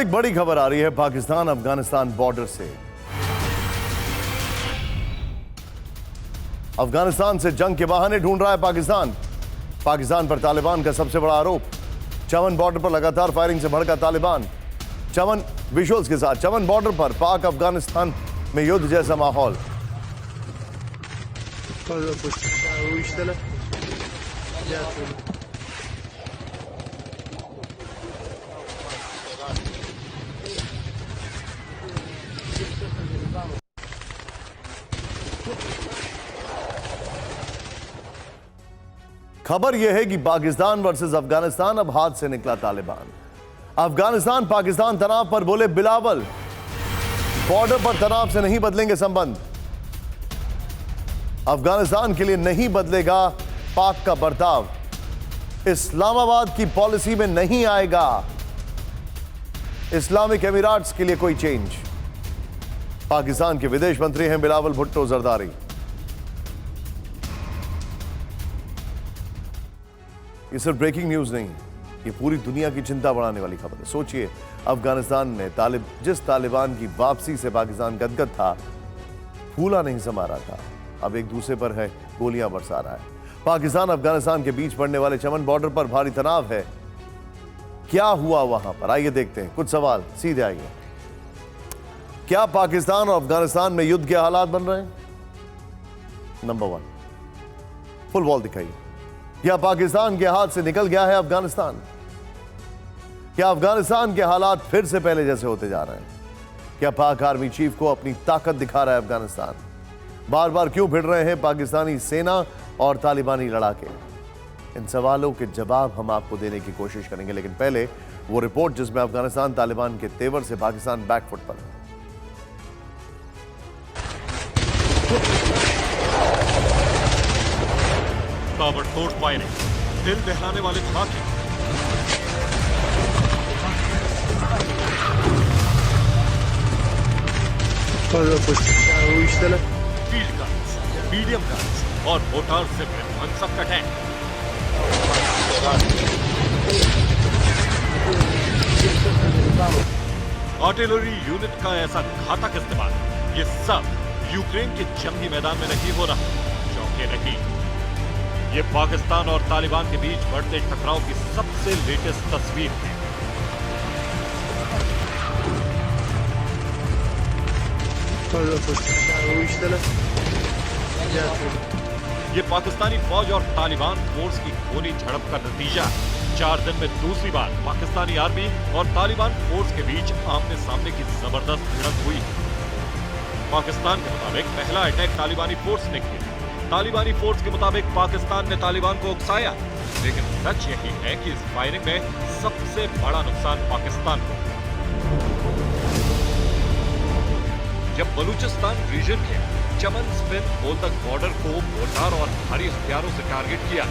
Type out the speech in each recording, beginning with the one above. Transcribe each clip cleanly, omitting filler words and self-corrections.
एक बड़ी खबर आ रही है पाकिस्तान अफगानिस्तान बॉर्डर से। अफगानिस्तान से जंग के बहाने ढूंढ रहा है पाकिस्तान पर तालिबान का सबसे बड़ा आरोप। चमन बॉर्डर पर लगातार फायरिंग से भड़का तालिबान। चमन विजुअल्स के साथ, चमन बॉर्डर पर पाक अफगानिस्तान में युद्ध जैसा माहौल। खबर यह है कि पाकिस्तान वर्सेस अफगानिस्तान अब हाथ से निकला तालिबान। अफगानिस्तान पाकिस्तान तनाव पर बोले बिलावल, बॉर्डर पर तनाव से नहीं बदलेंगे संबंध। अफगानिस्तान के लिए नहीं बदलेगा पाक का बर्ताव। इस्लामाबाद की पॉलिसी में नहीं आएगा इस्लामिक एमिरेट्स के लिए कोई चेंज। पाकिस्तान के विदेश मंत्री हैं बिलावल भुट्टो जरदारी। ये सिर्फ ब्रेकिंग न्यूज नहीं, ये पूरी दुनिया की चिंता बढ़ाने वाली खबर है। सोचिए, अफगानिस्तान में जिस तालिबान की वापसी से पाकिस्तान गदगद था, फूला नहीं समा रहा था, अब एक दूसरे पर है गोलियां बरसा रहा है। पाकिस्तान अफगानिस्तान के बीच पड़ने वाले चमन बॉर्डर पर भारी तनाव है। क्या हुआ वहां पर, आइए देखते हैं। कुछ सवाल सीधे आइए। क्या पाकिस्तान और अफगानिस्तान में युद्ध के हालात बन रहे हैं? नंबर 1, फुल वॉल दिखाइए। क्या पाकिस्तान के हाथ से निकल गया है अफगानिस्तान? क्या अफगानिस्तान के हालात फिर से पहले जैसे होते जा रहे हैं? क्या पाक आर्मी चीफ को अपनी ताकत दिखा रहा है अफगानिस्तान? बार बार क्यों भिड़ रहे हैं पाकिस्तानी सेना और तालिबानी लड़ाके? इन सवालों के जवाब हम आपको देने की कोशिश करेंगे, लेकिन पहले वो रिपोर्ट जिसमें अफगानिस्तान तालिबान के तेवर से पाकिस्तान बैकफुट पर है। ताबड़तोड़ फायरिंग, दिल दहलाने वाले धमाके। फील्ड गन्स, मीडियम गन्स और मोटार से विध्वंसक का टैंक। आर्टिलरी यूनिट का ऐसा घातक इस्तेमाल, ये सब यूक्रेन के जंगी मैदान में नहीं हो रहा। चौंके नहीं, ये पाकिस्तान और तालिबान के बीच बढ़ते टकराव की सबसे लेटेस्ट तस्वीर है। ये पाकिस्तानी फौज और तालिबान फोर्स की खूनी झड़प का नतीजा। 4 दिन में दूसरी बार पाकिस्तानी आर्मी और तालिबान फोर्स के बीच आमने सामने की जबरदस्त भिड़ंत हुई। पाकिस्तान के मुताबिक पहला अटैक तालिबानी फोर्स ने किया। तालिबानी फोर्स के मुताबिक पाकिस्तान ने तालिबान को उकसाया, लेकिन सच यही है कि इस फायरिंग में सबसे बड़ा नुकसान पाकिस्तान को। जब बलूचिस्तान रीजन के चमन स्पिन बोलतक बॉर्डर को मोर्टार और भारी हथियारों से टारगेट किया,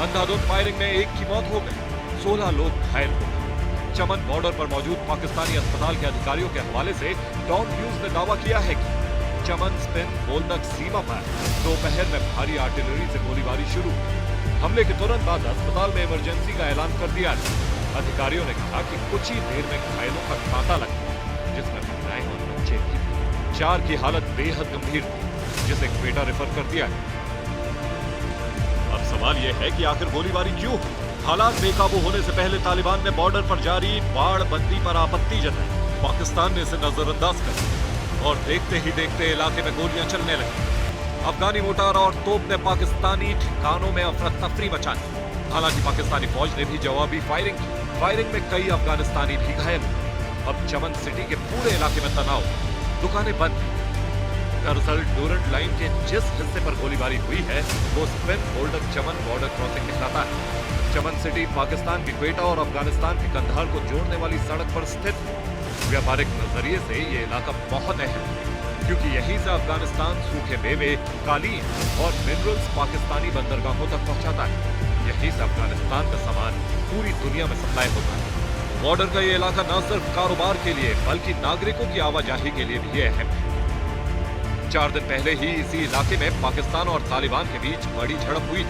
अंधाधुंध फायरिंग में एक की मौत हो गई, 16 लोग घायल हो गए। चमन बॉर्डर पर मौजूद पाकिस्तानी अस्पताल के अधिकारियों के हवाले से डॉन न्यूज ने दावा किया है कि चमन स्पिन बोलतक सीमा पर दोपहर में भारी आर्टिलरी से गोलीबारी शुरू। हमले के तुरंत बाद अस्पताल में इमरजेंसी का ऐलान कर दिया गया। अधिकारियों ने कहा कि कुछ ही देर में घायलों का तांता लग गया, जिसमें महिलाएं और बच्चे भी। 4 की हालत बेहद गंभीर थी, जिसे क्वेटा रेफर कर दिया गया। अब सवाल यह है कि आखिर गोलीबारी क्यों हुई? हालात बेकाबू होने से पहले तालिबान ने बॉर्डर पर जारी बाड़ बंदी पर आपत्ति जताई। पाकिस्तान ने इसे नजरअंदाज कर दिया और देखते ही देखते इलाके में गोलियां चलने लगी। अफगानी मोटार और तोप ने पाकिस्तानी ठिकानों में अफरा तफरी मचा दी। हालांकि पाकिस्तानी फौज ने भी जवाबी फायरिंग की। फायरिंग में कई अफगानिस्तानी भी घायल हुए। अब चमन सिटी के पूरे इलाके में तनाव, दुकानें बंद। दरअसल डोरंट लाइन के जिस हिस्से पर गोलीबारी हुई है वो स्पिन बोल्डक चमन बॉर्डर क्रॉसिंग कहलाता है। चमन सिटी पाकिस्तान के क्वेटा और अफगानिस्तान के कंधार को जोड़ने वाली सड़क पर स्थित है। व्यापारिक नजरिए से ये इलाका बहुत अहम है, क्योंकि यहीं से अफगानिस्तान सूखे मेवे, कालीन और मिनरल्स पाकिस्तानी बंदरगाहों तक पहुंचाता है। यहीं से अफगानिस्तान का सामान पूरी दुनिया में सप्लाई होता है। बॉर्डर का ये इलाका न सिर्फ कारोबार के लिए बल्कि नागरिकों की आवाजाही के लिए भी अहम है। 4 दिन पहले ही इसी इलाके में पाकिस्तान और तालिबान के बीच बड़ी झड़प हुई,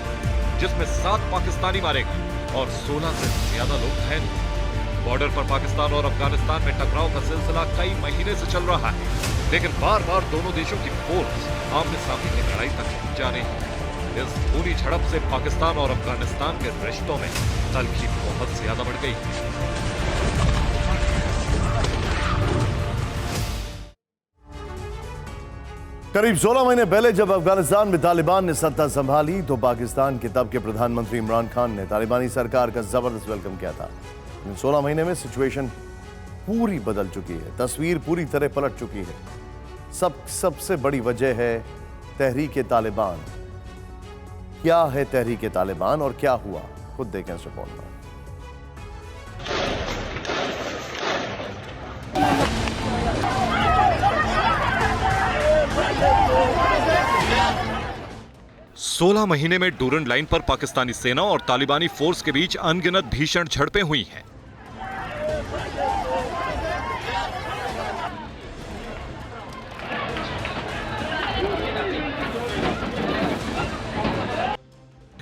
जिसमें 7 पाकिस्तानी मारे गए और 16 से ज्यादा लोग घायल हुए। बॉर्डर पर पाकिस्तान और अफगानिस्तान में टकराव का सिलसिला कई महीने से चल रहा है, लेकिन बार बार दोनों देशों की फोर्स आमने सामने की लड़ाई तक पहुंच जा रही है। इस पूरी झड़प से पाकिस्तान और अफगानिस्तान के रिश्तों में तल्खी बहुत ज्यादा बढ़ गई है। करीब 16 महीने पहले जब अफगानिस्तान में तालिबान ने सत्ता संभाली तो पाकिस्तान के तब के प्रधानमंत्री इमरान खान ने तालिबानी सरकार का जबरदस्त वेलकम किया था। इन 16 महीने में सिचुएशन पूरी बदल चुकी है, तस्वीर पूरी तरह पलट चुकी है। सबसे बड़ी वजह है तहरीक तालिबान। क्या है तहरीक तालिबान और क्या हुआ, खुद देखें इस रिपोर्ट में। 16 महीने में डूरन लाइन पर पाकिस्तानी सेना और तालिबानी फोर्स के बीच अनगिनत भीषण झड़पें हुई हैं।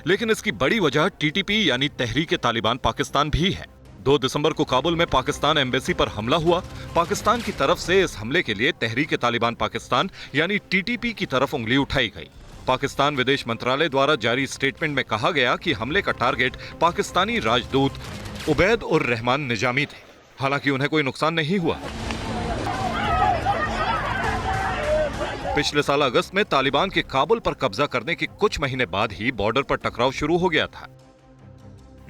लेकिन इसकी बड़ी वजह टीटीपी यानी तहरीक तालिबान पाकिस्तान भी है। 2 दिसंबर को काबुल में पाकिस्तान एम्बेसी पर हमला हुआ। पाकिस्तान की तरफ से इस हमले के लिए तहरीक तालिबान पाकिस्तान यानी टीटीपी की तरफ उंगली उठाई गई। पाकिस्तान विदेश मंत्रालय द्वारा जारी स्टेटमेंट में कहा गया कि हमले का टारगेट पाकिस्तानी राजदूत उबैद उर रहमान निजामी थे। हालांकि उन्हें कोई नुकसान नहीं हुआ। पिछले साल अगस्त में तालिबान के काबुल पर कब्जा करने के कुछ महीने बाद ही बॉर्डर पर टकराव शुरू हो गया था।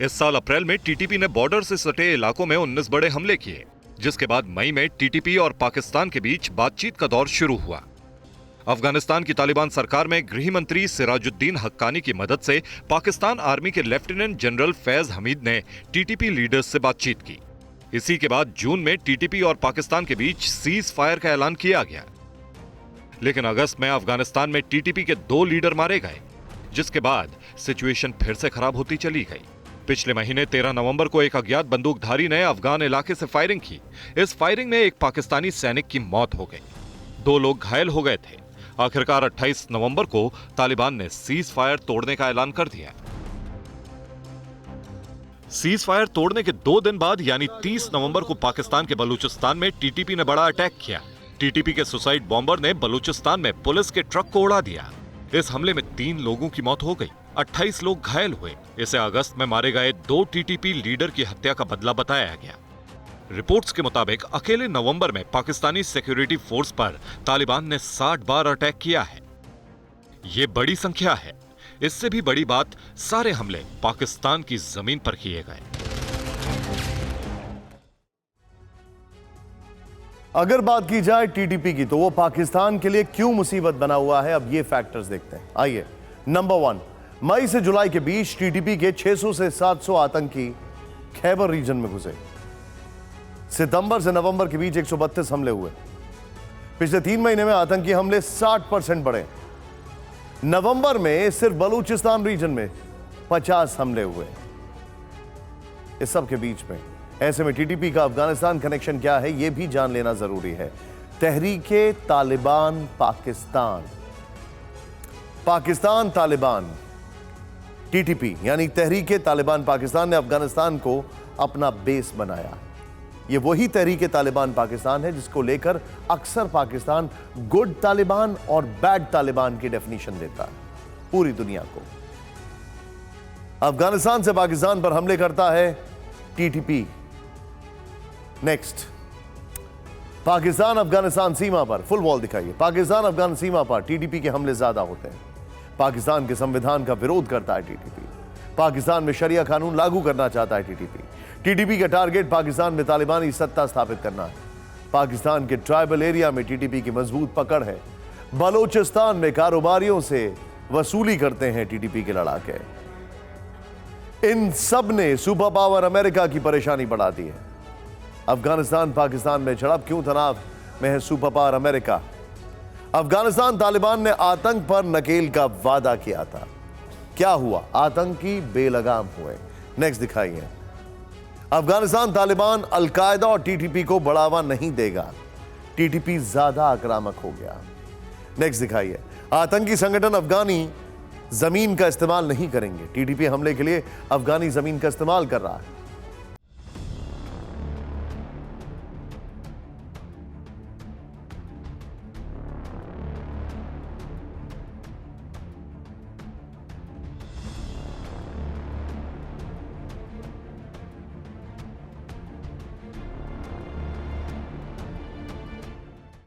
इस साल अप्रैल में टीटीपी ने बॉर्डर से सटे इलाकों में 19 बड़े हमले किए, जिसके बाद मई में टीटीपी और पाकिस्तान के बीच बातचीत का दौर शुरू हुआ। अफगानिस्तान की तालिबान सरकार में गृह मंत्री सिराजुद्दीन हक्कानी की मदद से पाकिस्तान आर्मी के लेफ्टिनेंट जनरल फैज हमीद ने टीटीपी लीडर्स से बातचीत की। इसी के बाद जून में टीटीपी और पाकिस्तान के बीच सीज फायर का ऐलान किया गया। लेकिन अगस्त में अफगानिस्तान में टीटीपी के 2 लीडर मारे गए, जिसके बाद सिचुएशन फिर से खराब होती चली गई। पिछले महीने 13 नवंबर को एक अज्ञात बंदूकधारी ने अफगान इलाके से फायरिंग की। इस फायरिंग में एक पाकिस्तानी सैनिक की मौत हो गई, 2 लोग घायल हो गए थे। आखिरकार 28 नवंबर को तालिबान ने सीज फायर तोड़ने का ऐलान कर दिया। सीज फायर तोड़ने के 2 दिन बाद यानी 30 नवंबर को पाकिस्तान के बलूचिस्तान में टीटीपी ने बड़ा अटैक किया। टीटीपी के सुसाइड बॉम्बर ने बलूचिस्तान में पुलिस के ट्रक को उड़ा दिया। इस हमले में 3 लोगों की मौत हो गई, 28 लोग घायल हुए। इसे अगस्त में मारे गए 2 टीटीपी लीडर की हत्या का बदला बताया गया। रिपोर्ट्स के मुताबिक अकेले नवंबर में पाकिस्तानी सिक्योरिटी फोर्स पर तालिबान ने 60 बार अटैक किया है। यह बड़ी संख्या है। इससे भी बड़ी बात, सारे हमले पाकिस्तान की जमीन पर किए गए। अगर बात की जाए टीटीपी की तो वो पाकिस्तान के लिए क्यों मुसीबत बना हुआ है, अब ये फैक्टर्स देखते हैं। आइए, नंबर 1, मई से जुलाई के बीच टीटीपी के 600 से 700 आतंकी खैबर रीजन में घुसे। सितंबर से नवंबर के बीच 132 हमले हुए। पिछले 3 महीने में आतंकी हमले 60% बढ़े। नवंबर में सिर्फ बलूचिस्तान रीजन में 50 हमले हुए। इस सब के बीच में ऐसे में टीटीपी का अफगानिस्तान कनेक्शन क्या है, यह भी जान लेना जरूरी है। तहरीके तालिबान पाकिस्तान, पाकिस्तान तालिबान, टीटीपी यानी तहरीके तालिबान पाकिस्तान ने अफगानिस्तान को अपना बेस बनाया। यह वही तहरीके तालिबान पाकिस्तान है जिसको लेकर अक्सर पाकिस्तान गुड तालिबान और बैड तालिबान की डेफिनेशन देता है पूरी दुनिया को। अफगानिस्तान से पाकिस्तान पर हमले करता है टीटीपी। नेक्स्ट, पाकिस्तान अफगानिस्तान सीमा पर फुल वॉल दिखाइए। पाकिस्तान अफगान सीमा पर टीटीपी के हमले ज्यादा होते हैं। पाकिस्तान के संविधान का विरोध करता है टीटीपी। पाकिस्तान में शरिया कानून लागू करना चाहता है टीटीपी। टीटीपी का टारगेट पाकिस्तान में तालिबानी सत्ता स्थापित करना है। पाकिस्तान के ट्राइबल एरिया में टीटीपी की मजबूत पकड़ है। बलोचिस्तान में कारोबारियों से वसूली करते हैं टीटीपी के लड़ाके। इन सब ने सुपर पावर अमेरिका की परेशानी बढ़ा दी है। अफगानिस्तान पाकिस्तान में झड़प क्यों तनाव में है super power America. Afghanistan Taliban ने आतंक पर नकेल का वादा किया था, क्या हुआ? आतंकी बेलगाम हुए। नेक्स्ट दिखाइए। अफगानिस्तान तालिबान अलकायदा और टीटीपी को बढ़ावा नहीं देगा, टीटीपी ज्यादा आक्रामक हो गया। नेक्स्ट दिखाइए। आतंकी संगठन अफगानी जमीन का इस्तेमाल नहीं करेंगे, टीटीपी हमले के लिए अफगानी जमीन का इस्तेमाल कर रहा है।